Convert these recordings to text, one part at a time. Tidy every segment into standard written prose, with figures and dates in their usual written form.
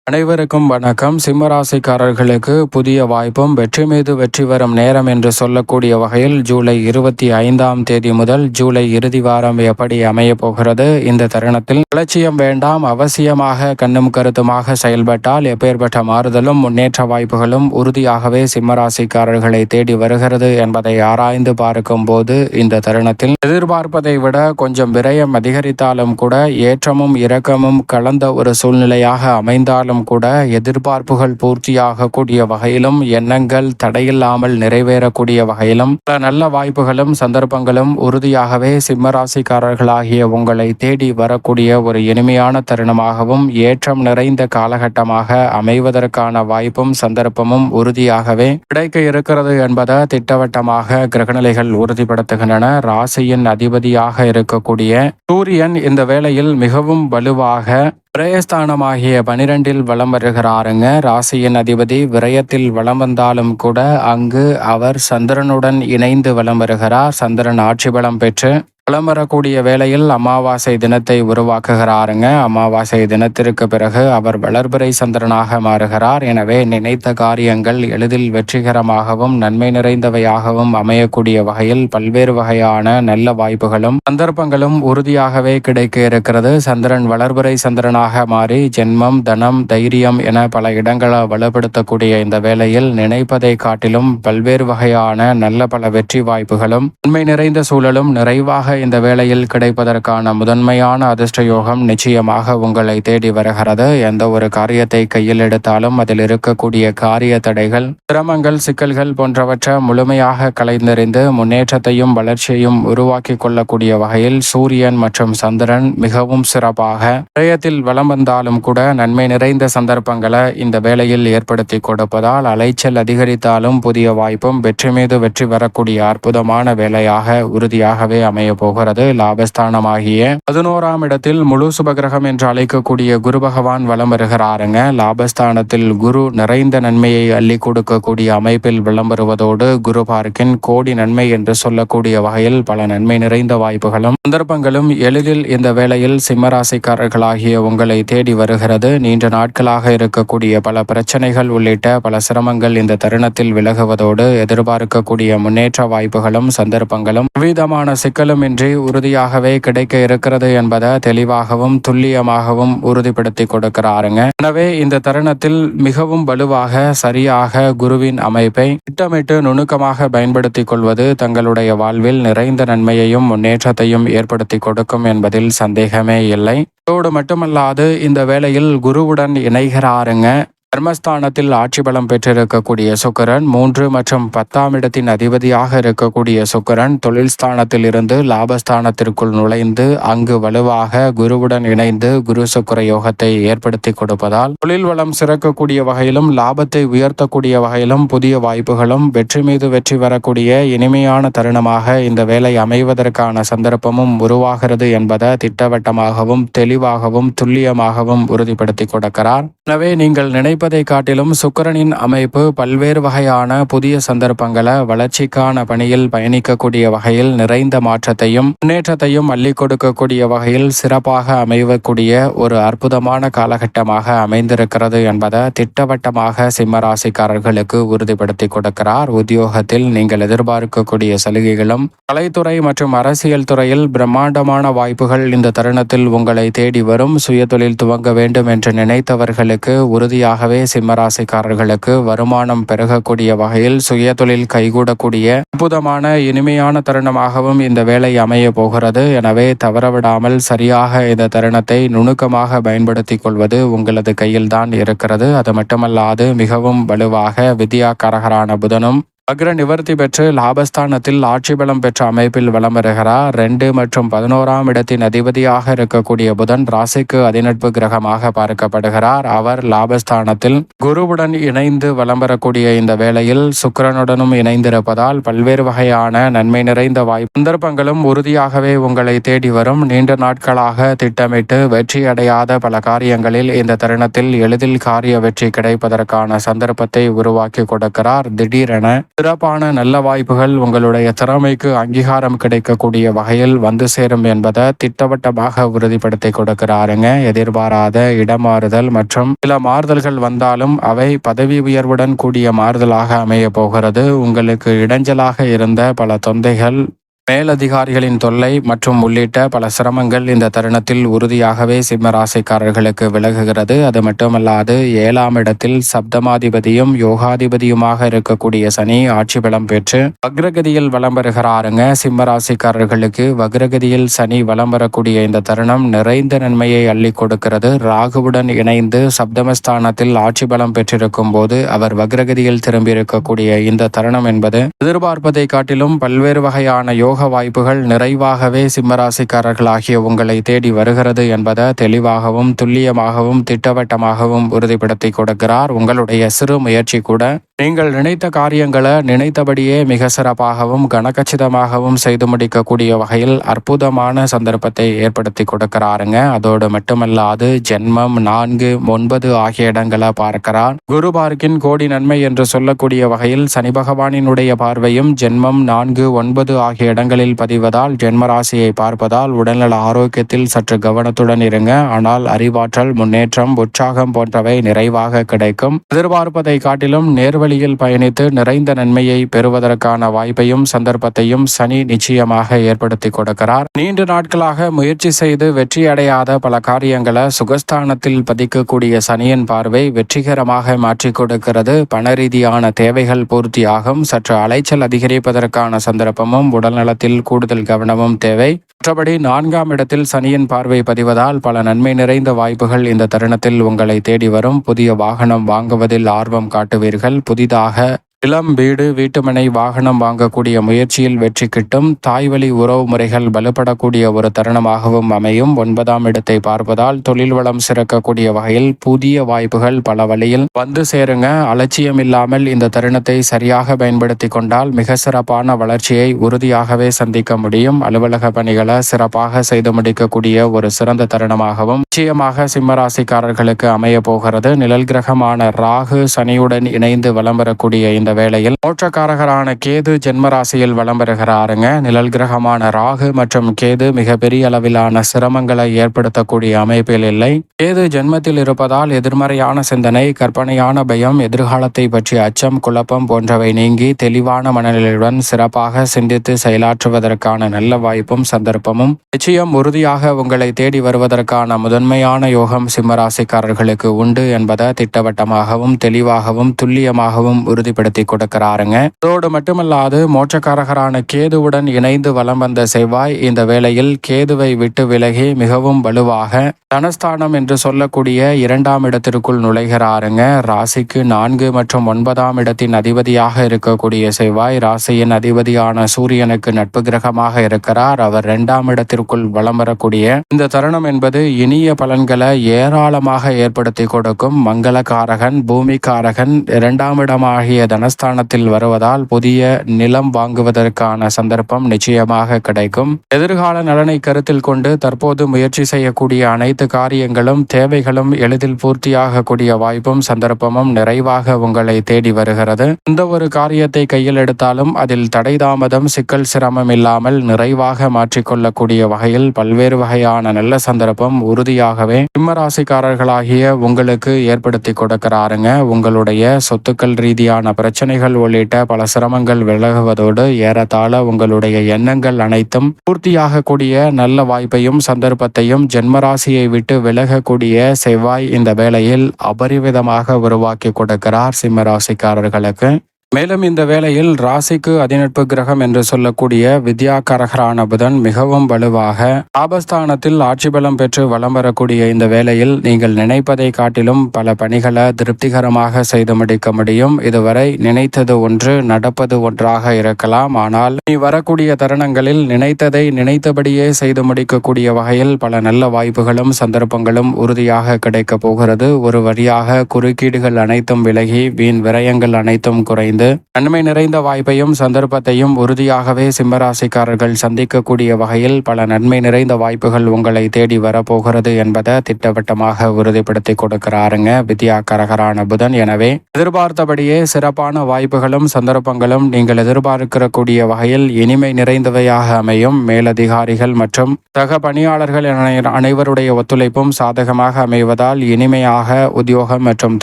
அனைவருக்கும் வணக்கம். சிம்மராசிக்காரர்களுக்கு புதிய வாய்ப்பும் வெற்றி மீது வெற்றி வரும் நேரம் என்று சொல்லக்கூடிய வகையில் ஜூலை 25 முதல் ஜூலை இறுதி வாரம் எப்படி அமைய போகிறது? இந்த தருணத்தில் அலட்சியம் வேண்டாம். அவசியமாக கண்ணும் கருத்துமாக செயல்பட்டால் எப்பேற்பட்ட மாறுதலும் முன்னேற்ற வாய்ப்புகளும் உறுதியாகவே சிம்மராசிக்காரர்களை தேடி வருகிறது என்பதை ஆராய்ந்து பார்க்கும் போது இந்த தருணத்தில் எதிர்பார்ப்பதை விட கொஞ்சம் விரயம் அதிகரித்தாலும் கூட ஏற்றமும் இரக்கமும் கலந்த ஒரு சூழ்நிலையாக அமைந்தாலும் கூட எதிர்பார்ப்புகள் பூர்த்தியாகக்கூடிய வகையிலும் எண்ணங்கள் தடையில்லாமல் நிறைவேறக்கூடிய வகையிலும் பல நல்ல வாய்ப்புகளும் சந்தர்ப்பங்களும் உறுதியாகவே சிம்மராசிக்காரர்களாகிய உங்களை தேடி வரக்கூடிய ஒரு இனிமையான தருணமாகவும் ஏற்றம் நிறைந்த காலகட்டமாக அமைவதற்கான வாய்ப்பும் சந்தர்ப்பமும் உறுதியாகவே கிடைக்க இருக்கிறது என்பதை திட்டவட்டமாக கிரகநிலைகள் உறுதிப்படுத்துகின்றன. ராசியின் அதிபதியாக இருக்கக்கூடிய சூரியன் இந்த வேளையில் மிகவும் வலுவாக விரயஸ்தானமாகிய 12 வலம் வருகிறாருங்க. ராசியின் அதிபதி விரயத்தில் வலம் வந்தாலும் கூட அங்கு அவர் சந்திரனுடன் இணைந்து வலம் வருகிறார். சந்திரன் ஆட்சி பலம் பெற்று வலம் வரக்கூடிய வேளையில் அமாவாசை தினத்தை உருவாக்குகிறாருங்க. அமாவாசை தினத்திற்கு பிறகு அவர் வளர்பிறை சந்திரனாக மாறுகிறார். எனவே நினைத்த காரியங்கள் எளிதில் வெற்றிகரமாகவும் நன்மை நிறைந்தவையாகவும் அமையக்கூடிய வகையில் பல்வேறு வகையான நல்ல வாய்ப்புகளும் சந்தர்ப்பங்களும் உறுதியாகவே கிடைக்க இருக்கிறது. சந்திரன் வளர்பிறை சந்திரனாக மாறி ஜென்மம், தனம், தைரியம் என பல இடங்களை வலுப்படுத்தக்கூடிய இந்த வேளையில் நினைப்பதை காட்டிலும் பல்வேறு வகையான நல்ல பல வெற்றி வாய்ப்புகளும் நன்மை நிறைந்த சூழலும் நிறைவாக இந்த வேளையில் கிடைப்பதற்கான முதன்மையான அதிர்ஷ்ட யோகம் நிச்சயமாக உங்களை தேடி வருகிறது. எந்த ஒரு காரியத்தை கையில் எடுத்தாலும் அதில் இருக்கக்கூடிய காரிய தடைகள், சிரமங்கள், சிக்கல்கள் போன்றவற்றை முழுமையாக கலைந்தெறிந்து முன்னேற்றத்தையும் வளர்ச்சியையும் உருவாக்கி கொள்ளக்கூடிய வகையில் சூரியன் மற்றும் சந்திரன் மிகவும் சிறப்பாக விரயத்தில் வலம் வந்தாலும் கூட நன்மை நிறைந்த சந்தர்ப்பங்களை இந்த வேளையில் ஏற்படுத்தி கொடுப்பதால் அலைச்சல் அதிகரித்தாலும் புதிய வாய்ப்பும் வெற்றி மீது வெற்றி வரக்கூடிய அற்புதமான வேலையாக உறுதியாகவே அமைய போகிறது. லாபஸ்தானமாகிய 11ஆம் இடத்தில் முழு சுபகிரகம் என்று அழைக்கக்கூடிய குரு பகவான் வலம் வருகிறாருங்க. லாபஸ்தானத்தில் குரு நிறைந்த நன்மையை அள்ளி கொடுக்கக்கூடிய அமைப்பில் வலம் வருவதோடு குரு பார்க்கின் கோடி நன்மை என்று சொல்லக்கூடிய வகையில் பல நன்மை நிறைந்த வாய்ப்புகளும் சந்தர்ப்பங்களும் எளிதில் இந்த வேளையில் சிம்மராசிக்காரர்களாகிய உங்களை தேடி வருகிறது. நீண்ட நாட்களாக இருக்கக்கூடிய பல பிரச்சனைகள் உள்ளிட்ட பல சிரமங்கள் இந்த தருணத்தில் விலகுவதோடு எதிர்பார்க்கக்கூடிய முன்னேற்ற வாய்ப்புகளும் சந்தர்ப்பங்களும் விதமான சிக்கலும் இன்றி உறுதியாகவே கிடைக்க இருக்கிறது என்பதை தெளிவாகவும் துல்லியமாகவும் உறுதிப்படுத்தி கொடுக்கிறாருங்க. எனவே இந்த தருணத்தில் மிகவும் வலுவாக சரியாக குருவின் அமைப்பை திட்டமிட்டு நுணுக்கமாக பயன்படுத்தி கொள்வது தங்களுடைய வாழ்வில் நிறைந்த நன்மையையும் முன்னேற்றத்தையும் ஏற்படுத்தி கொடுக்கும் என்பதில் சந்தேகமே இல்லை. அதோடு மட்டுமல்லாது இந்த வேளையில் குருவுடன் இணைகிறாருங்க. கர்மஸ்தானத்தில் ஆட்சி பலம் பெற்றிருக்கக்கூடிய சுக்கிரன் 3 மற்றும் 10ஆம் இடத்தின் அதிபதியாக இருக்கக்கூடிய சுக்கிரன் தொழில் ஸ்தானத்தில் இருந்து லாபஸ்தானத்திற்குள் நுழைந்து அங்கு வலுவாக குருவுடன் இணைந்து குரு சுக்கிர யோகத்தை ஏற்படுத்தி கொடுப்பதால் தொழில் வளம் சிறக்கக்கூடிய வகையிலும் லாபத்தை உயர்த்தக்கூடிய வகையிலும் புதிய வாய்ப்புகளும் வெற்றி மீது வெற்றி வரக்கூடிய இனிமையான தருணமாக இந்த வேலை அமைவதற்கான சந்தர்ப்பமும் உருவாகிறது என்பதை திட்டவட்டமாகவும் தெளிவாகவும் துல்லியமாகவும் உறுதிப்படுத்தி கொடுக்கிறார். எனவே நீங்கள் நினைப்பதை காட்டிலும் சுக்கிரனின் அமைப்பு பல்வேறு வகையான புதிய சந்தர்ப்பங்களை வளர்ச்சிக்கான பணியில் பயணிக்கக்கூடிய வகையில் நிறைந்த மாற்றத்தையும் முன்னேற்றத்தையும் அள்ளி கொடுக்கக்கூடிய வகையில் சிறப்பாக அமையக்கூடிய ஒரு அற்புதமான காலகட்டமாக அமைந்திருக்கிறது என்பதை திட்டவட்டமாக சிம்மராசிக்காரர்களுக்கு உறுதிப்படுத்தி கொடுக்கிறார். உத்தியோகத்தில் நீங்கள் எதிர்பார்க்கக்கூடிய சலுகைகளும் கலைத்துறை மற்றும் அரசியல் துறையில் பிரம்மாண்டமான வாய்ப்புகள் இந்த தருணத்தில் உங்களை தேடி வரும். சுயதொழில் துவங்க வேண்டும் என்று நினைத்தவர்களுக்கு உறுதியாகவே சிம்மராசிக்காரர்களுக்கு வருமானம் பெருகக்கூடிய வகையில் சுயதொழில் கைகூடக்கூடிய அற்புதமான இனிமையான தருணமாகவும் இந்த வேலை அமைய போகிறது. எனவே தவறவிடாமல் சரியாக இந்த தருணத்தை நுணுக்கமாக பயன்படுத்திக் கொள்வது உங்களது கையில்தான் இருக்கிறது. அது மட்டுமல்லாது மிகவும் வலுவாக வித்யாகாரகரான புதனும் அக்ர நிவர்த்தி பெற்று லாபஸ்தானத்தில் ஆட்சி பலம் பெற்ற அமைப்பில் வலம் வருகிறார். 2 மற்றும் 11ஆம் இடத்தின் அதிபதியாக இருக்கக்கூடிய புதன் ராசிக்கு அதிநட்பு கிரகமாக பார்க்கப்படுகிறார். அவர் லாபஸ்தானத்தில் குருவுடன் இணைந்து வலம் வரக்கூடிய இந்த வேளையில் சுக்கிரனுடனும் இணைந்திருப்பதால் பல்வேறு வகையான நன்மை நிறைந்த வாய்ப்பு சந்தர்ப்பங்களும் உறுதியாகவே உங்களை தேடி வரும். நீண்ட நாட்களாக திட்டமிட்டு வெற்றி அடையாத பல காரியங்களில் இந்த தருணத்தில் எளிதில் காரிய வெற்றி கிடைப்பதற்கான சந்தர்ப்பத்தை உருவாக்கி கொடுக்கிறார். திடீரென சிறப்பான நல்ல வாய்ப்புகள் உங்களுடைய திறமைக்கு அங்கீகாரம் கிடைக்கக்கூடிய வகையில் வந்து சேரும் என்பதை திட்டவட்டமாக உறுதிப்படுத்தி கொடுக்கிறாருங்க. எதிர்பாராத இடமாறுதல் மற்றும் சில மாறுதல்கள் வந்தாலும் அவை பதவி உயர்வுடன் கூடிய மாறுதலாக அமைய போகிறது. உங்களுக்கு இடைஞ்சலாக இருந்த பல தொந்தைகள், மேலதிகாரிகளின் தொல்லை மற்றும் உள்ளிட்ட பல சிரமங்கள் இந்த தருணத்தில் உறுதியாகவே சிம்ம ராசிக்காரர்களுக்கு விலகுகிறது. அது மட்டுமல்லாது 7ஆம் இடத்தில் சப்தமாதிபதியும் யோகாதிபதியுமாக இருக்கக்கூடிய சனி ஆட்சி பலம் பெற்று வக்ரகதியில் வலம் பெறுகிறாருங்க. சிம்ம ராசிக்காரர்களுக்கு வக்ரகதியில் சனி வலம் வரக்கூடிய இந்த தருணம் நிறைந்த நன்மையை அள்ளி கொடுக்கிறது. ராகுவுடன் இணைந்து சப்தமஸ்தானத்தில் ஆட்சி பலம் பெற்றிருக்கும் போது அவர் வக்ரகதியில் திரும்பி இருக்கக்கூடிய இந்த தருணம் என்பது எதிர்பார்ப்பதை காட்டிலும் பல்வேறு வகையான யோக வாய்ப்புகள் நிறைவாகவே சிம்மராசிக்காரர்களாகிய உங்களை தேடி வருகிறது என்பதை தெளிவாகவும் துல்லியமாகவும் திட்டவட்டமாகவும் உறுதிப்படுத்தி கொடுக்கிறார். உங்களுடைய சிறு முயற்சி கூட நீங்கள் நினைத்த காரியங்களை நினைத்தபடியே மிக சிறப்பாகவும் கனகச்சிதமாகவும் செய்து முடிக்கக்கூடிய வகையில் அற்புதமான சந்தர்ப்பத்தை ஏற்படுத்தி கொடுக்கிறாருங்க. அதோடு மட்டுமல்லாது ஜென்மம் 4, 9 ஆகிய இடங்களை பார்க்கிறார். குரு பார்க்கின் கோடி நன்மை என்று சொல்லக்கூடிய வகையில் சனி பகவானினுடைய பார்வையும் ஜென்மம் 4, 9 ஆகிய இடங்களில் பதிவதால் ஜென்மராசியை பார்ப்பதால் உடல்நல ஆரோக்கியத்தில் சற்று கவனத்துடன் இருங்க. ஆனால் அறிவாற்றல், முன்னேற்றம், உற்சாகம் போன்றவை நிறைவாக கிடைக்கும். எதிர்பார்ப்பதை காட்டிலும் நேர்வழியில் பயணித்து நிறைந்த நன்மையை பெறுவதற்கான வாய்ப்பையும் சந்தர்ப்பத்தையும் சனி நிச்சயமாக ஏற்படுத்தி கொடுக்கிறார். நீண்ட நாட்களாக முயற்சி செய்து வெற்றி அடையாத பல காரியங்களை சுகஸ்தானத்தில் பதிக்கக்கூடிய சனியின் பார்வை வெற்றிகரமாக மாற்றி கொடுக்கிறது. பண ரீதியான தேவைகள் பூர்த்தியாகும். சற்று அலைச்சல் அதிகரிப்பதற்கான சந்தர்ப்பமும் உடல்நலத்தில் கூடுதல் கவனமும் தேவை. மற்றபடி 4ஆம் இடத்தில் சனியின் பார்வை பதிவதால் பல நன்மை நிறைந்த வாய்ப்புகள் இந்த தருணத்தில் உங்களை தேடி வரும். புதிய வாகனம் வாங்குவதில் ஆர்வம் காட்டுவீர்கள். புதிதாக இளம் வீடு, வீட்டுமனை, வாகனம் வாங்கக்கூடிய முயற்சியில் வெற்றி கிட்டும். தாய்வழி உறவு முறைகள் வலுப்படக்கூடிய ஒரு தருணமாகவும் அமையும். 9ஆம் இடத்தை பார்ப்பதால் தொழில் வளம் சிறக்கக்கூடிய வகையில் புதிய வாய்ப்புகள் பல வழியில் வந்து சேருங்க. அலட்சியம் இல்லாமல் இந்த தருணத்தை சரியாக பயன்படுத்தி கொண்டால் மிக சிறப்பான வளர்ச்சியை உறுதியாகவே சந்திக்க முடியும். அலுவலக பணிகளை சிறப்பாக செய்து முடிக்கக்கூடிய ஒரு சிறந்த தருணமாகவும் நிச்சயமாக சிம்மராசிக்காரர்களுக்கு அமைய போகிறது. நிழல் கிரகமான ராகு சனியுடன் இணைந்து வலம் வரக்கூடிய இந்த வேளையில் மோட்சக்காரகரான கேது ஜென்மராசியில் வலம் பெறுகிறாருங்க. நிழல் கிரகமான ராகு மற்றும் கேது மிக பெரிய அளவிலான சிரமங்களை ஏற்படுத்தக்கூடிய அமைப்பில் இல்லை. கேது ஜென்மத்தில் இருப்பதால் எதிர்மறையான சிந்தனை, கற்பனையான பயம், எதிர்காலத்தை பற்றிய அச்சம், குழப்பம் போன்றவை நீங்கி தெளிவான மனநிலையுடன் சிறப்பாக சிந்தித்து செயலாற்றுவதற்கான நல்ல வாய்ப்பும் சந்தர்ப்பமும் நிச்சயம் உறுதியாக உங்களை தேடி வருவதற்கான முதன்மையான யோகம் சிம்மராசிக்காரர்களுக்கு உண்டு என்பதை திட்டவட்டமாகவும் தெளிவாகவும் துல்லியமாகவும் உறுதிப்படுத்தி கொடுக்கிறாருங்க. அதோடு மட்டுமல்லாது மோட்சக்காரகரான கேதுவுடன் இணைந்து வலம் வந்த செவ்வாய் இந்த வேளையில் கேதுவை விட்டு விலகி மிகவும் வலுவாக தனஸ்தானம் என்று சொல்லக்கூடிய 2ஆம் இடத்திற்குள் நுழைகிறாருங்க. ராசிக்கு 4 மற்றும் 9ஆம் இடத்தின் அதிபதியாக இருக்கக்கூடிய செவ்வாய் ராசியின் அதிபதியான சூரியனுக்கு நட்பு கிரகமாக இருக்கிறார். அவர் 2ஆம் இடத்திற்குள் வலம் வரக்கூடிய இந்த தருணம் என்பது இனிய பலன்களை ஏராளமாக ஏற்படுத்தி கொடுக்கும். மங்களகாரகன், பூமிகாரகன் 2ஆம் இடமாகிய தனஸ்தானத்தில் வருவதால் புதிய நிலம் வாங்குவதற்கான சந்தர்ப்பம் நிச்சயமாக கிடைக்கும். எதிர்கால நலனை கருத்தில் கொண்டு தற்போது முயற்சி செய்யக்கூடிய அனைத்து காரியங்களும் தேவைகளும் எளிதில் பூர்த்தியாகக்கூடிய வாய்ப்பும் சந்தர்ப்பமும் நிறைவாக உங்களை தேடி வருகிறது. எந்த ஒரு காரியத்தை கையில் எடுத்தாலும் அதில் தடை தாமதம், சிக்கல், சிரமம் இல்லாமல் நிறைவாக மாற்றிக்கொள்ளக்கூடிய வகையில் பல்வேறு வகையான நல்ல சந்தர்ப்பம் உறுதியாகவே சிம்மராசிக்காரர்களாகிய உங்களுக்கு ஏற்படுத்தி கொடுக்கிறாருங்க. உங்களுடைய சொத்துக்கள் ரீதியான பிரச்சனைகள் உள்ளிட்ட பல சிரமங்கள் விலகுவதோடு ஏறத்தாழ உங்களுடைய எண்ணங்கள் அனைத்தும் பூர்த்தியாகக்கூடிய நல்ல வாய்ப்பையும் சந்தர்ப்பத்தையும் ஜென்மராசியை விட்டு விலகக்கூடிய செவ்வாய் இந்த வேளையில் அபரிவிதமாக உருவாக்கி கொடுக்கிறார் சிம்மராசிக்காரர்களுக்கு. மேலும் இந்த வேளையில் ராசிக்கு அதிநட்பு கிரகம் என்று சொல்லக்கூடிய வித்யாகாரகரான புதன் மிகவும் வலுவாக லாபஸ்தானத்தில் ஆட்சி பலம் பெற்று வலம் வரக்கூடிய இந்த வேளையில் நீங்கள் நினைப்பதை காட்டிலும் பல பணிகளை திருப்திகரமாக செய்து முடிக்க முடியும். இதுவரை நினைத்தது ஒன்று, நடப்பது ஒன்றாக இருக்கலாம். ஆனால் நீ வரக்கூடிய தருணங்களில் நினைத்ததை நினைத்தபடியே செய்து முடிக்கக்கூடிய வகையில் பல நல்ல வாய்ப்புகளும் சந்தர்ப்பங்களும் உறுதியாக கிடைக்க போகிறது. ஒரு வழியாக குறுக்கீடுகள் அனைத்தும் விலகி வீண் விரயங்கள் அனைத்தும் குறைந்து போகிறது. நன்மை நிறைந்த வாய்ப்பையும் சந்தர்ப்பத்தையும் உறுதியாகவே சிம்மராசிக்காரர்கள் சந்திக்கக்கூடிய வகையில் பல நன்மை நிறைந்த வாய்ப்புகள் உங்களை தேடி வரப்போகிறது என்பதை திட்டவட்டமாக உறுதிப்படுத்தி கொடுக்கிறாருங்க வித்யா கரகரான புதன். எனவே எதிர்பார்த்தபடியே சிறப்பான வாய்ப்புகளும் சந்தர்ப்பங்களும் நீங்கள் எதிர்பார்க்கக்கூடிய வகையில் இனிமை நிறைந்தவையாக அமையும். மேலதிகாரிகள் மற்றும் சக பணியாளர்கள் அனைவருடைய ஒத்துழைப்பும் சாதகமாக அமைவதால் இனிமையாக உத்தியோகம் மற்றும்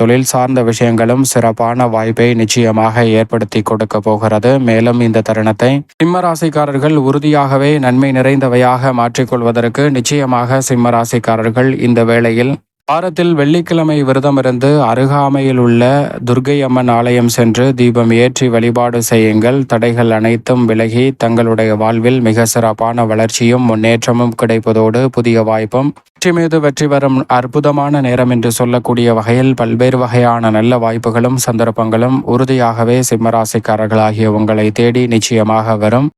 தொழில் சார்ந்த விஷயங்களும் சிறப்பான வாய்ப்பை நிச்சயமாக ஏற்படுத்தி கொடுக்க போகிறது. மேலும் இந்த தருணத்தை சிம்மராசிக்காரர்கள் உறுதியாகவே நன்மை நிறைந்தவையாக மாற்றிக்கொள்வதற்கு நிச்சயமாக சிம்மராசிக்காரர்கள் இந்த வேளையில் வாரத்தில் வெள்ளிக்கிழமை விரதமிருந்து அருகாமையில் உள்ள துர்க்கை அம்மன் ஆலயம் சென்று தீபம் ஏற்றி வழிபாடு செய்யுங்கள். தடைகள் அனைத்தும் விலகி தங்களுடைய வாழ்வில் மிக சிறப்பான வளர்ச்சியும் முன்னேற்றமும் கிடைப்பதோடு புதிய வாய்ப்பும் வெற்றி மீது வெற்றி வரும் அற்புதமான நேரம் என்று சொல்லக்கூடிய வகையில் பல்வேறு வகையான நல்ல வாய்ப்புகளும் சந்தர்ப்பங்களும் உறுதியாகவே சிம்மராசிக்காரர்களாகிய உங்களை தேடி நிச்சயமாக வரும்.